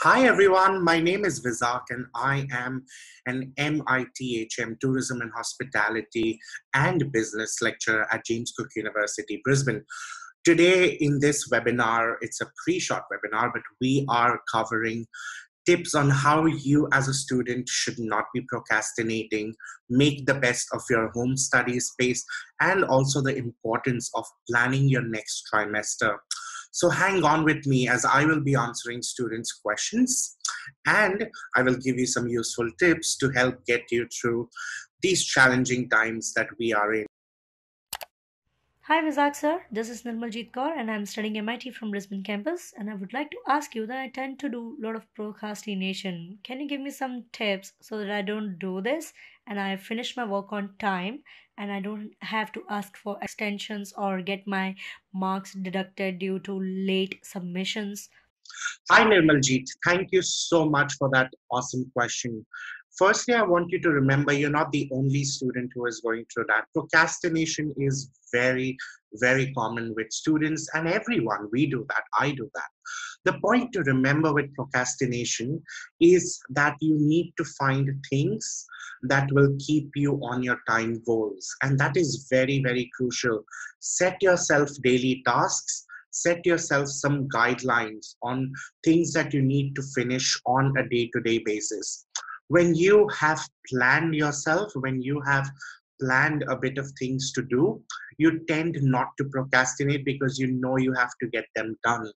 Hi everyone, my name is Vizak and I am an MITHM Tourism and Hospitality and Business lecturer at James Cook University, Brisbane. Today in this webinar, it's a pre-shot webinar, but we are covering tips on how you as a student should not be procrastinating, make the best of your home study space, and also the importance of planning your next trimester. So hang on with me as I will be answering students' questions and I will give you some useful tips to help get you through these challenging times that we are in. Hi Vizak sir, this is Nirmaljeet Kaur and I'm studying MIT from Brisbane campus and I would like to ask you that I tend to do a lot of procrastination. Can you give me some tips so that I don't do this and I finish my work on time and I don't have to ask for extensions or get my marks deducted due to late submissions? Hi, Nirmaljeet. Thank you so much for that awesome question. Firstly, I want you to remember you're not the only student who is going through that. Procrastination is very common with students and everyone. We do that. I do that. The point to remember with procrastination is that you need to find things that will keep you on your time goals. And that is very crucial. Set yourself daily tasks, set yourself some guidelines on things that you need to finish on a day-to-day basis. When you have planned yourself, when you have planned a bit of things to do, you tend not to procrastinate because you know you have to get them done.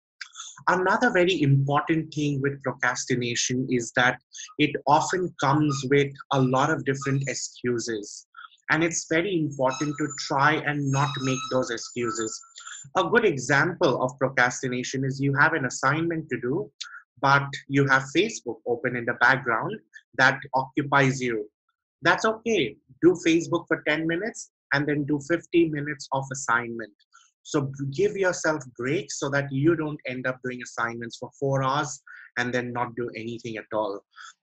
Another very important thing with procrastination is that it often comes with a lot of different excuses. And it's very important to try and not make those excuses. A good example of procrastination is you have an assignment to do, but you have Facebook open in the background that occupies you. That's okay. Do Facebook for 10 minutes and then do 15 minutes of assignment. So give yourself breaks so that you don't end up doing assignments for 4 hours and then not do anything at all.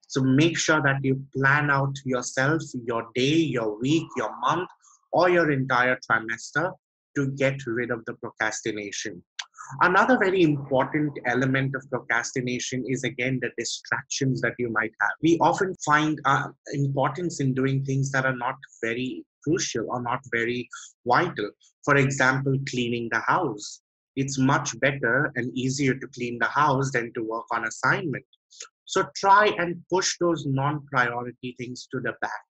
So make sure that you plan out yourself, your day, your week, your month, or your entire trimester to get rid of the procrastination. Another very important element of procrastination is again the distractions that you might have. We often find importance in doing things that are not very crucial or not very vital. For example, cleaning the house. It's much better and easier to clean the house than to work on assignment. So try and push those non-priority things to the back.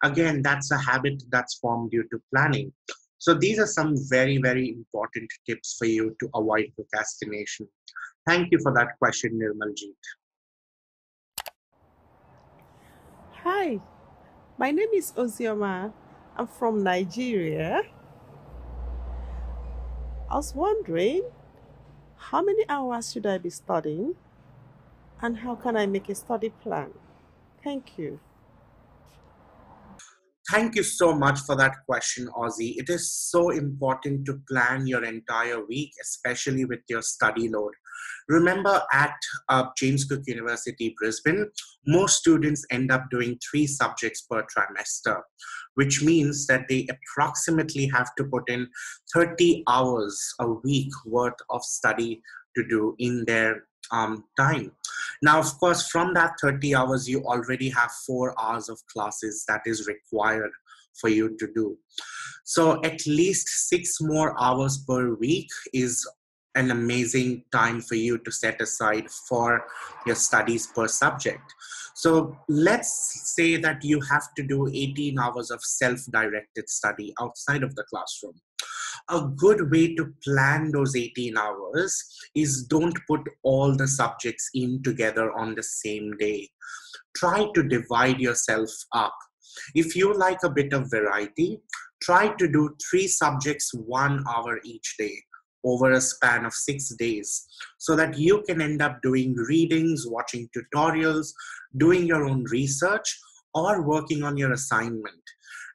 Again, that's a habit that's formed due to planning. So these are some very important tips for you to avoid procrastination. Thank you for that question, Nirmaljeet. Hi, my name is Ozioma. I'm from Nigeria. I was wondering how many hours should I be studying and how can I make a study plan? Thank you. Thank you so much for that question, Ozzy. It is so important to plan your entire week, especially with your study load. Remember, at James Cook University, Brisbane, most students end up doing 3 subjects per trimester, which means that they approximately have to put in 30 hours a week worth of study to do in their time. Now, of course, from that 30 hours, you already have 4 hours of classes that is required for you to do. So at least 6 more hours per week is an amazing time for you to set aside for your studies per subject. So let's say that you have to do 18 hours of self-directed study outside of the classroom. A good way to plan those 18 hours is don't put all the subjects in together on the same day. Try to divide yourself up. If you like a bit of variety, try to do 3 subjects 1 hour each day over a span of 6 days so that you can end up doing readings, watching tutorials, doing your own research, or working on your assignment.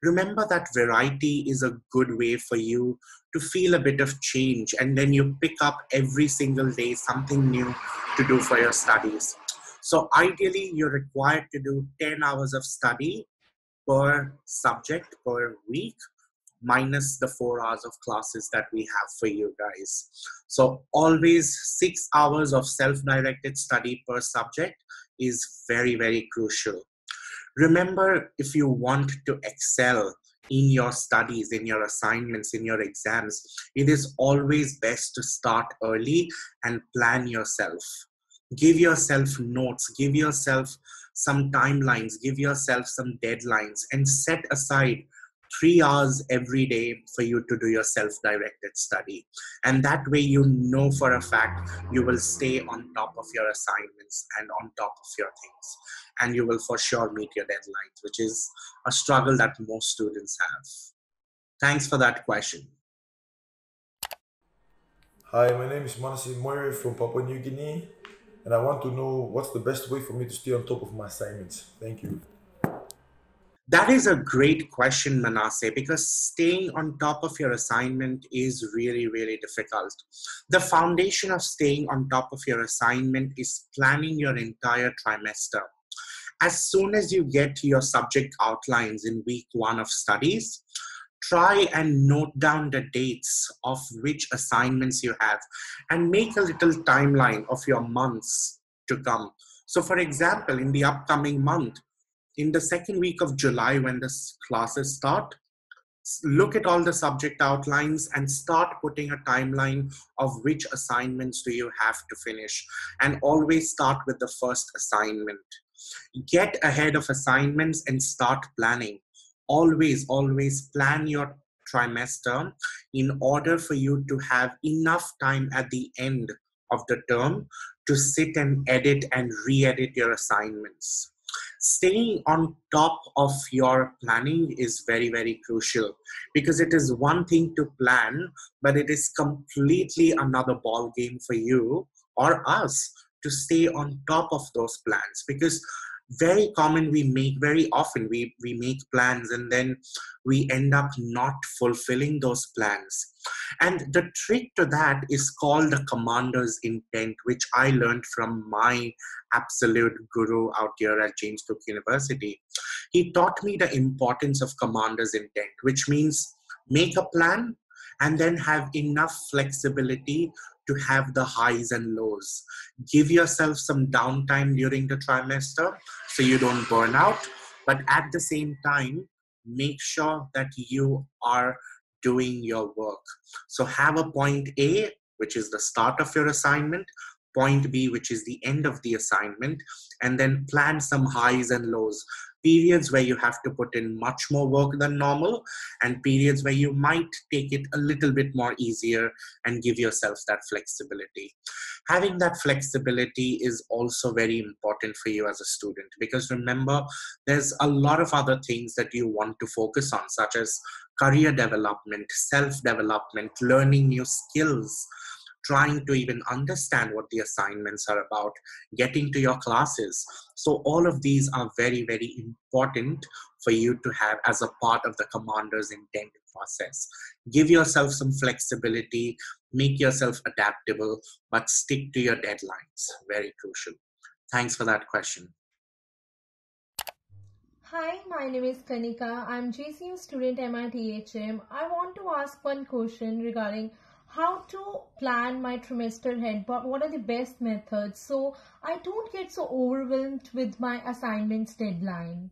Remember that variety is a good way for you to feel a bit of change, and then you pick up every single day something new to do for your studies. So ideally, you're required to do 10 hours of study per subject per week minus the 4 hours of classes that we have for you guys. So always 6 hours of self-directed study per subject is very, very crucial. Remember, if you want to excel in your studies, in your assignments, in your exams, it is always best to start early and plan yourself. Give yourself notes, give yourself some timelines, give yourself some deadlines, and set aside 3 hours every day for you to do your self-directed study. And that way, you know for a fact you will stay on top of your assignments and on top of your things, and you will for sure meet your deadlines, which is a struggle that most students have. Thanks for that question. Hi, my name is Manasi Moire from Papua New Guinea, and I want to know what's the best way for me to stay on top of my assignments. Thank you. That is a great question, Manasseh, because staying on top of your assignment is really, really difficult. The foundation of staying on top of your assignment is planning your entire trimester. As soon as you get your subject outlines in week one of studies, try and note down the dates of which assignments you have and make a little timeline of your months to come. So, for example, in the upcoming month, in the second week of July, when the classes start, look at all the subject outlines and start putting a timeline of which assignments do you have to finish, and always start with the first assignment. Get ahead of assignments and start planning. Always plan your trimester in order for you to have enough time at the end of the term to sit and edit and re-edit your assignments. Staying on top of your planning is very, very crucial, because it is one thing to plan, but it is completely another ball game for you or us to stay on top of those plans. Because very often we make plans and then we end up not fulfilling those plans. And the trick to that is called the commander's intent, which I learned from my absolute guru out here at James Cook University. He taught me the importance of commander's intent, which means make a plan and then have enough flexibility to have the highs and lows. Give yourself some downtime during the trimester so you don't burn out, but at the same time, make sure that you are doing your work. So have a point A, which is the start of your assignment, point B, which is the end of the assignment, and then plan some highs and lows. Periods where you have to put in much more work than normal, and periods where you might take it a little bit more easier and give yourself that flexibility. Having that flexibility is also very important for you as a student, because remember, there's a lot of other things that you want to focus on, such as career development, self-development, learning new skills, trying to even understand what the assignments are about, getting to your classes. So all of these are very, very important for you to have as a part of the commander's intent process. Give yourself some flexibility, make yourself adaptable, but stick to your deadlines. Very crucial. Thanks for that question. Hi, my name is Kanika. I'm GCU student MITHM. I want to ask one question regarding how to plan my trimester ahead. But what are the best methods so I don't get so overwhelmed with my assignments deadline?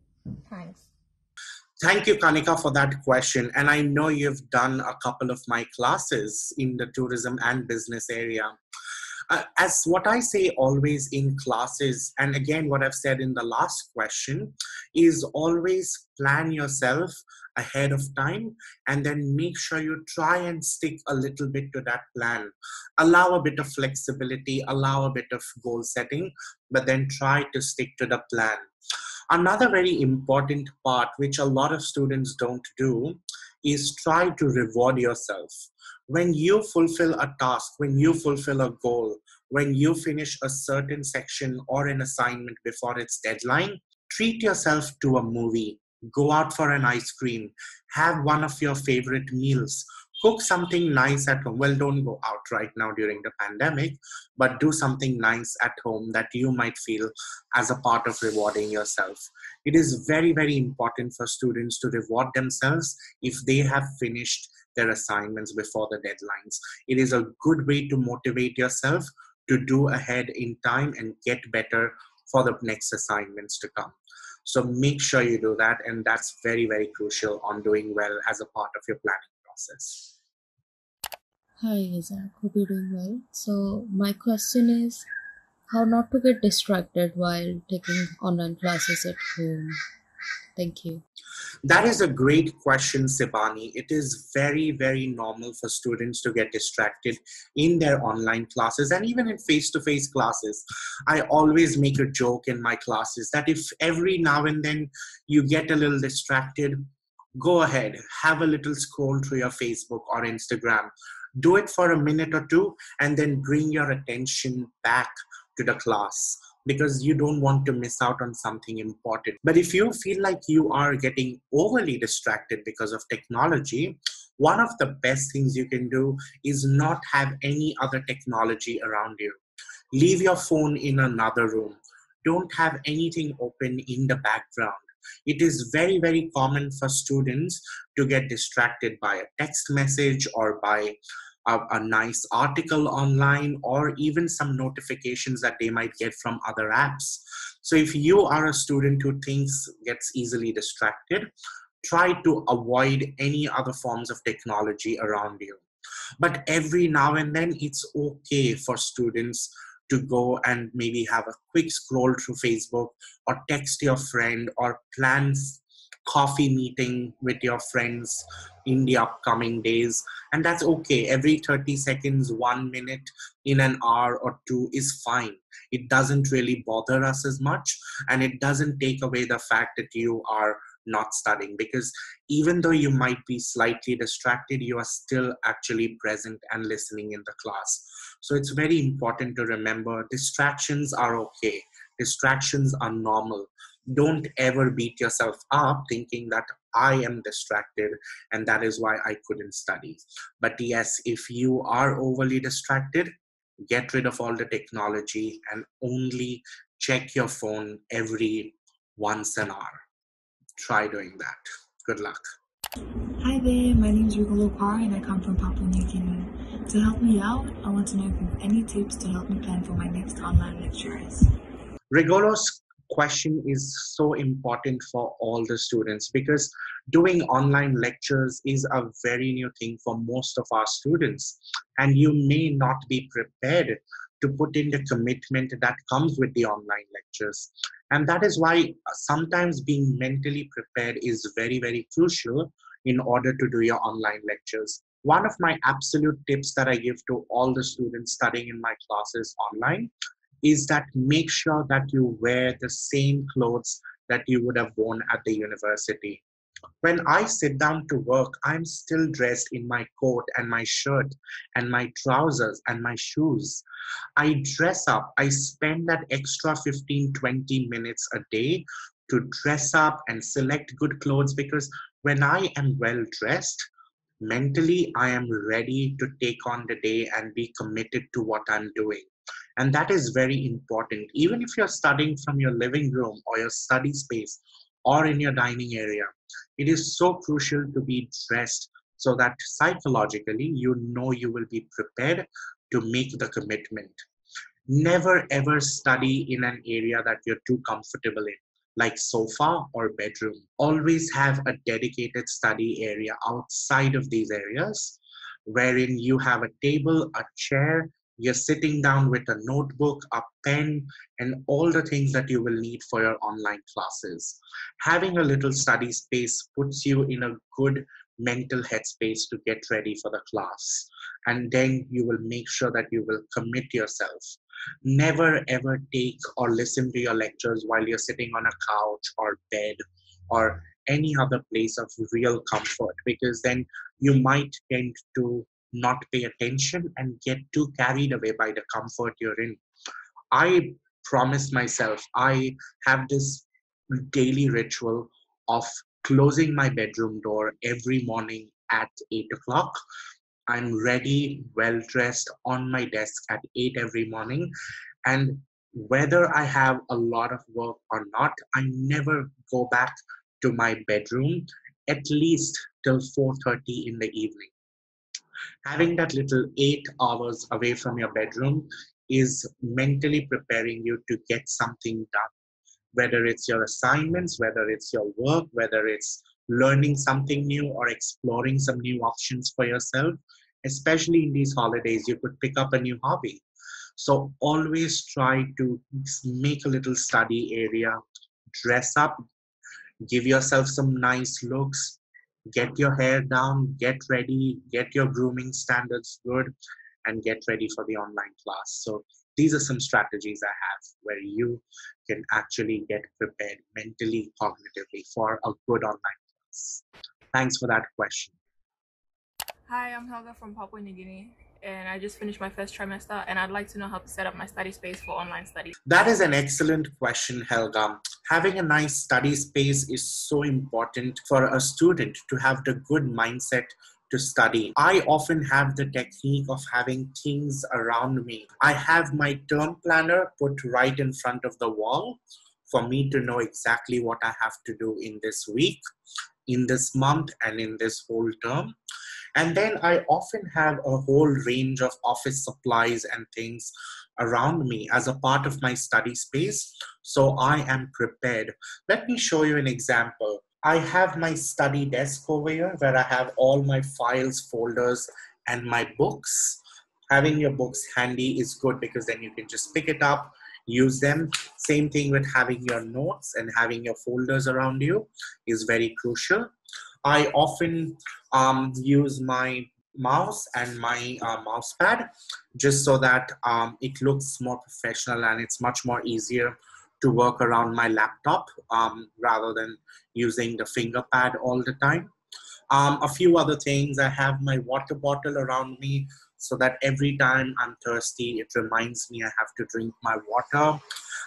Thanks. Thank you, Kanika, for that question. And I know you've done a couple of my classes in the tourism and business area. As what I say always in classes, and again, what I've said in the last question, is always plan yourself ahead of time and then make sure you try and stick a little bit to that plan. Allow a bit of flexibility, allow a bit of goal setting, but then try to stick to the plan. Another very important part, which a lot of students don't do, is try to reward yourself. When you fulfill a task, when you fulfill a goal, when you finish a certain section or an assignment before its deadline, treat yourself to a movie, go out for an ice cream, have one of your favorite meals, Cook something nice at home. Well, don't go out right now during the pandemic, but do something nice at home that you might feel as a part of rewarding yourself. It is very, very important for students to reward themselves if they have finished their assignments before the deadlines. It is a good way to motivate yourself to do ahead in time and get better for the next assignments to come. So make sure you do that, and that's very, very crucial on doing well as a part of your planning process. Hi, Isaac. Hope you're doing well. So, my question is how not to get distracted while taking online classes at home. Thank you. That is a great question, Sibani. It is very, very normal for students to get distracted in their online classes and even in face to face classes. I always make a joke in my classes that if every now and then you get a little distracted, go ahead, have a little scroll through your Facebook or Instagram. Do it for a minute or two and then bring your attention back to the class because you don't want to miss out on something important. But if you feel like you are getting overly distracted because of technology, one of the best things you can do is not have any other technology around you. Leave your phone in another room. Don't have anything open in the background. It is very, very common for students to get distracted by a text message or by a nice article online or even some notifications that they might get from other apps. So if you are a student who thinks gets easily distracted, try to avoid any other forms of technology around you. But every now and then, it's okay for students to go and maybe have a quick scroll through Facebook or text your friend or plan coffee meeting with your friends in the upcoming days. And that's okay. Every 30 seconds, 1 minute in an hour or two is fine. It doesn't really bother us as much, and it doesn't take away the fact that you are not studying, because even though you might be slightly distracted, you are still actually present and listening in the class. So it's very important to remember distractions are okay. Distractions are normal. Don't ever beat yourself up thinking that I am distracted and that is why I couldn't study. But yes, if you are overly distracted, get rid of all the technology and only check your phone every once an hour. Try doing that. Good luck. Hi there, my name is Rigolo Par and I come from Papua New Guinea. To help me out, I want to know if you have any tips to help me plan for my next online lectures. Rigolo's question is so important for all the students because doing online lectures is a very new thing for most of our students. And you may not be prepared to put in the commitment that comes with the online lectures. And that is why sometimes being mentally prepared is very, very crucial in order to do your online lectures. One of my absolute tips that I give to all the students studying in my classes online is that make sure that you wear the same clothes that you would have worn at the university. When I sit down to work, I'm still dressed in my coat and my shirt and my trousers and my shoes. I dress up. I spend that extra 15, 20 minutes a day to dress up and select good clothes because when I am well dressed, mentally I am ready to take on the day and be committed to what I'm doing. And that is very important. Even if you're studying from your living room or your study space or in your dining area, it is so crucial to be dressed so that psychologically you know you will be prepared to make the commitment. Never ever study in an area that you're too comfortable in, like sofa or bedroom. Always have a dedicated study area outside of these areas, wherein you have a table, a chair, you're sitting down with a notebook, a pen, and all the things that you will need for your online classes. Having a little study space puts you in a good mental headspace to get ready for the class. And then you will make sure that you will commit yourself. Never ever take or listen to your lectures while you're sitting on a couch or bed or any other place of real comfort, because then you might tend to not pay attention and get too carried away by the comfort you're in. I promised myself I have this daily ritual of closing my bedroom door every morning at 8 o'clock. I'm ready, well dressed on my desk at 8 every morning. And whether I have a lot of work or not, I never go back to my bedroom at least till 4:30 in the evening. Having that little 8 hours away from your bedroom is mentally preparing you to get something done, whether it's your assignments, whether it's your work, whether it's learning something new or exploring some new options for yourself. Especially in these holidays, you could pick up a new hobby. So always try to make a little study area, dress up, give yourself some nice looks, get your hair down, get ready, get your grooming standards good, and get ready for the online class. So these are some strategies I have where you can actually get prepared mentally, cognitively for a good online class. Thanks for that question. Hi, I'm Helga from Papua New Guinea, and I just finished my first trimester, and I'd like to know how to set up my study space for online study. That is an excellent question, Helga. Having a nice study space is so important for a student to have the good mindset to study. I often have the technique of having things around me. I have my term planner put right in front of the wall for me to know exactly what I have to do in this week, in this month, and in this whole term. And then I often have a whole range of office supplies and things around me as a part of my study space. So I am prepared. Let me show you an example. I have my study desk over here where I have all my files, folders, and my books. Having your books handy is good because then you can just pick it up, use them. Same thing with having your notes and having your folders around you is very crucial. I often use my mouse and my mouse pad just so that it looks more professional and it's much more easier to work around my laptop rather than using the finger pad all the time. A few other things, I have my water bottle around me so that every time I'm thirsty, it reminds me I have to drink my water.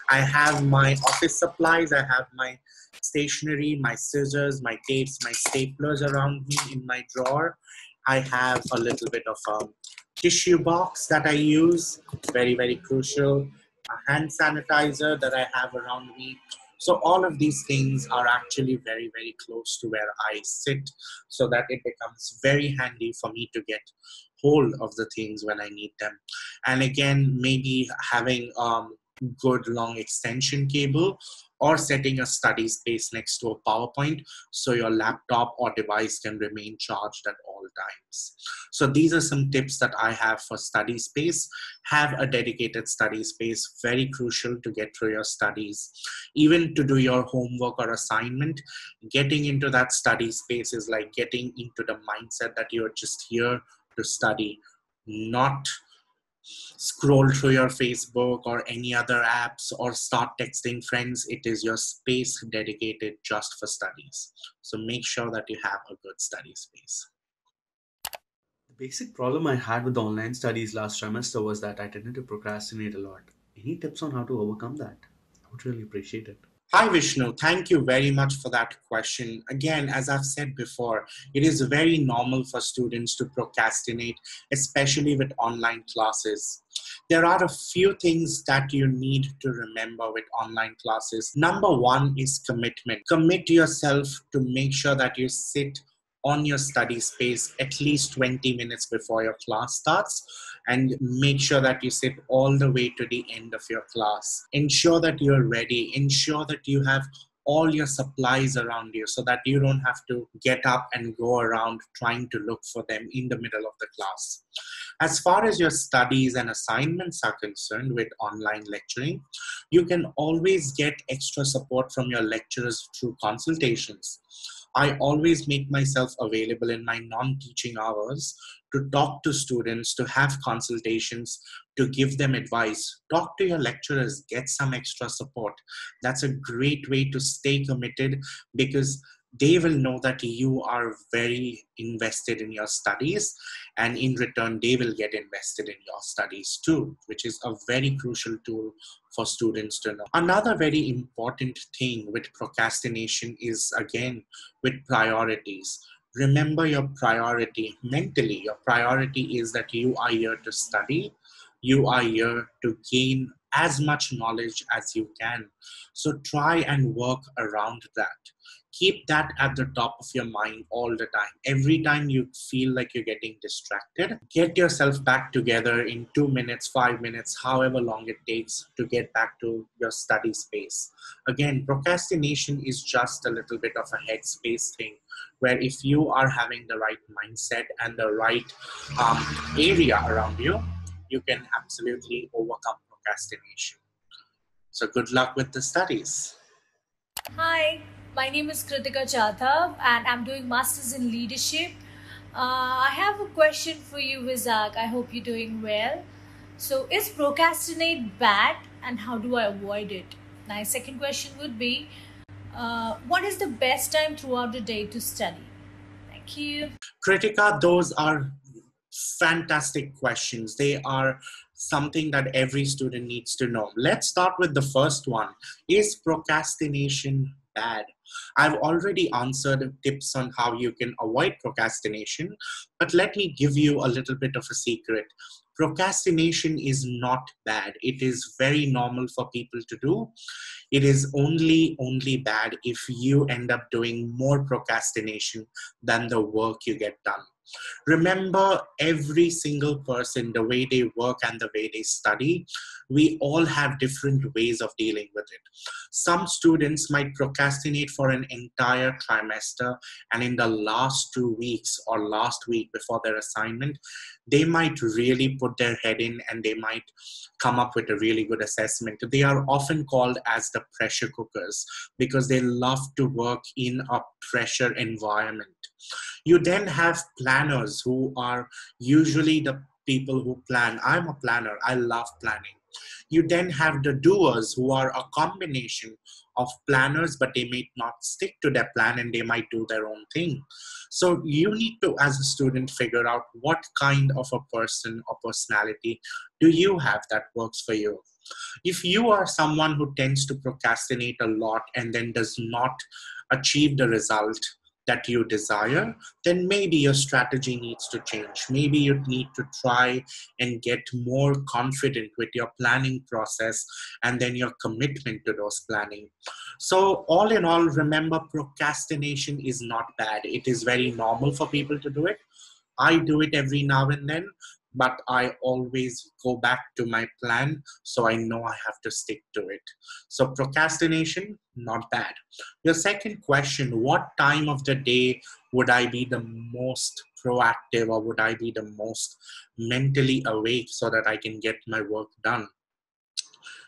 I have my office supplies, I have my stationery, my scissors, my tapes, my staplers around me in my drawer. I have a little bit of a tissue box that I use, very, very crucial. A hand sanitizer that I have around me. So all of these things are actually very, very close to where I sit so that it becomes very handy for me to get hold of the things when I need them. And again, maybe having good long extension cable or setting a study space next to a PowerPoint so your laptop or device can remain charged at all times. So these are some tips that I have for study space. Have a dedicated study space, very crucial to get through your studies. Even to do your homework or assignment, getting into that study space is like getting into the mindset that you're just here to study, not scroll through your Facebook or any other apps or start texting friends. It is your space dedicated just for studies. So make sure that you have a good study space. The basic problem I had with online studies last trimester was that I tended to procrastinate a lot. Any tips on how to overcome that? I would really appreciate it. Hi, Vishnu. Thank you very much for that question. Again, as I've said before, it is very normal for students to procrastinate, especially with online classes. There are a few things that you need to remember with online classes. Number one is commitment. Commit yourself to make sure that you sit on your study space at least 20 minutes before your class starts and make sure that you sit all the way to the end of your class. Ensure that you're ready. Ensure that you have all your supplies around you so that you don't have to get up and go around trying to look for them in the middle of the class. As far as your studies and assignments are concerned with online lecturing, you can always get extra support from your lecturers through consultations. I always make myself available in my non-teaching hours to talk to students, to have consultations, to give them advice. Talk to your lecturers, get some extra support. That's a great way to stay committed because they will know that you are very invested in your studies, and in return, they will get invested in your studies too, which is a very crucial tool for students to know. Another very important thing with procrastination is, again, with priorities. Remember your priority mentally. Your priority is that you are here to study, you are here to gain as much knowledge as you can. So try and work around that. Keep that at the top of your mind all the time. Every time you feel like you're getting distracted, get yourself back together in 2 minutes, 5 minutes, however long it takes to get back to your study space. Again, procrastination is just a little bit of a headspace thing, where if you are having the right mindset and the right um, area around you, you can absolutely overcome procrastination. So good luck with the studies. Hi, my name is Kritika Chathav and I'm doing Masters in Leadership. I have a question for you, Vizak. I hope you're doing well. So, is procrastinate bad and how do I avoid it? My second question would be what is the best time throughout the day to study? Thank you. Kritika, those are fantastic questions. They are something that every student needs to know. Let's start with the first one. Is procrastination bad? I've already answered tips on how you can avoid procrastination, but let me give you a little bit of a secret. Procrastination is not bad. It is very normal for people to do. It is only bad if you end up doing more procrastination than the work you get done. Remember, every single person, the way they work and the way they study, we all have different ways of dealing with it. Some students might procrastinate for an entire trimester, and in the last 2 weeks or last week before their assignment, they might really put their head in and they might come up with a really good assessment. They are often called as the pressure cookers because they love to work in a pressure environment. You then have planners who are usually the people who plan. I'm a planner. I love planning. You then have the doers who are a combination of planners, but they may not stick to their plan and they might do their own thing. So you need to, as a student, figure out what kind of a person or personality do you have that works for you. If you are someone who tends to procrastinate a lot and then does not achieve the result that you desire, then maybe your strategy needs to change. Maybe you need to try and get more confident with your planning process and then your commitment to those planning. So all in all, remember, procrastination is not bad. It is very normal for people to do it. I do it every now and then, but I always go back to my plan so I know I have to stick to it. So procrastination, not bad. Your second question, what time of the day would I be the most proactive or would I be the most mentally awake so that I can get my work done?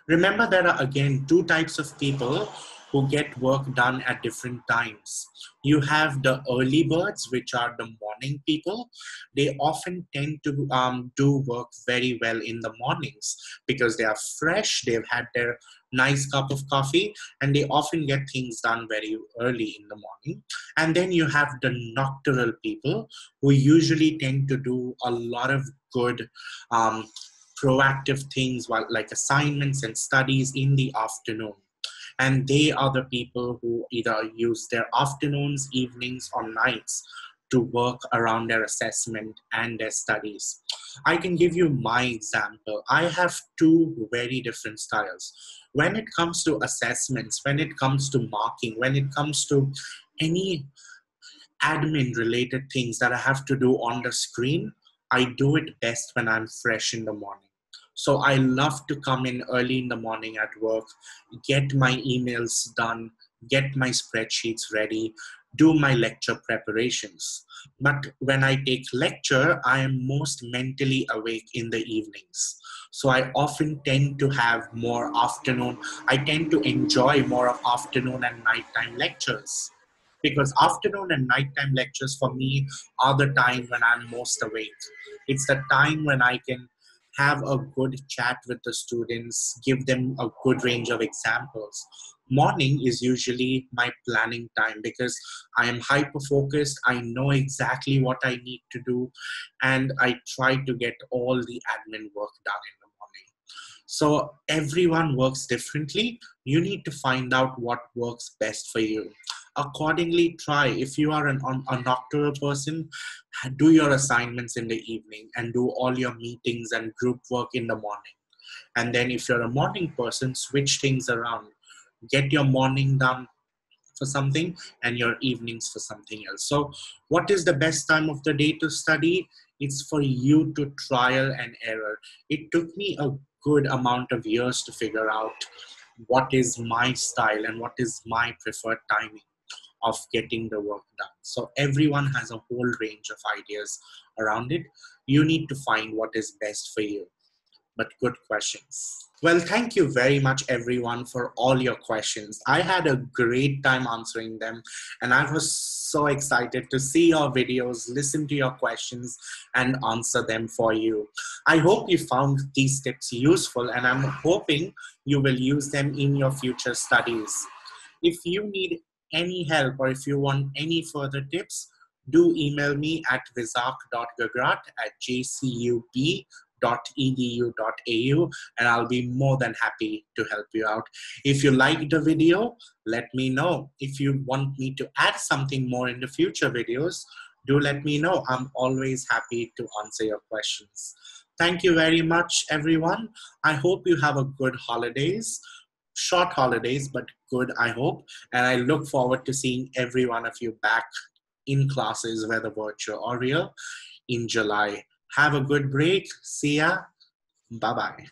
Remember, there are again two types of people who get work done at different times. You have the early birds, which are the morning people. They often tend to do work very well in the mornings because they are fresh, they've had their nice cup of coffee, and they often get things done very early in the morning. And then you have the nocturnal people who usually tend to do a lot of good um, proactive things like assignments and studies in the afternoon. And they are the people who either use their afternoons, evenings, or nights to work around their assessment and their studies. I can give you my example. I have two very different styles. When it comes to assessments, when it comes to marking, when it comes to any admin related things that I have to do on the screen, I do it best when I'm fresh in the morning. So I love to come in early in the morning at work, get my emails done, get my spreadsheets ready, do my lecture preparations. But when I take lecture, I am most mentally awake in the evenings. So I often tend to have more afternoon. I tend to enjoy more of afternoon and nighttime lectures because afternoon and nighttime lectures for me are the time when I'm most awake. It's the time when I can have a good chat with the students, give them a good range of examples. Morning is usually my planning time because I am hyper focused. I know exactly what I need to do, and I try to get all the admin work done in the morning. So everyone works differently. You need to find out what works best for you. Accordingly, try. If you are a nocturnal person, do your assignments in the evening and do all your meetings and group work in the morning. And then if you're a morning person, switch things around. Get your morning done for something and your evenings for something else. So what is the best time of the day to study? It's for you to trial and error. It took me a good amount of years to figure out what is my style and what is my preferred timing of getting the work done. So everyone has a whole range of ideas around it. You need to find what is best for you. But good questions. Well, thank you very much, everyone, for all your questions. I had a great time answering them, and I was so excited to see your videos, listen to your questions, and answer them for you. I hope you found these tips useful, and I'm hoping you will use them in your future studies. If you need any help or if you want any further tips, do email me at vizak.gagrat@jcub.edu.au, and I'll be more than happy to help you out. If you liked the video, let me know. If you want me to add something more in the future videos, do let me know. I'm always happy to answer your questions. Thank you very much, everyone. I hope you have a good holidays. Short holidays, but good, I hope. And I look forward to seeing every one of you back in classes, whether virtual or real, in July. Have a good break. See ya. Bye-bye.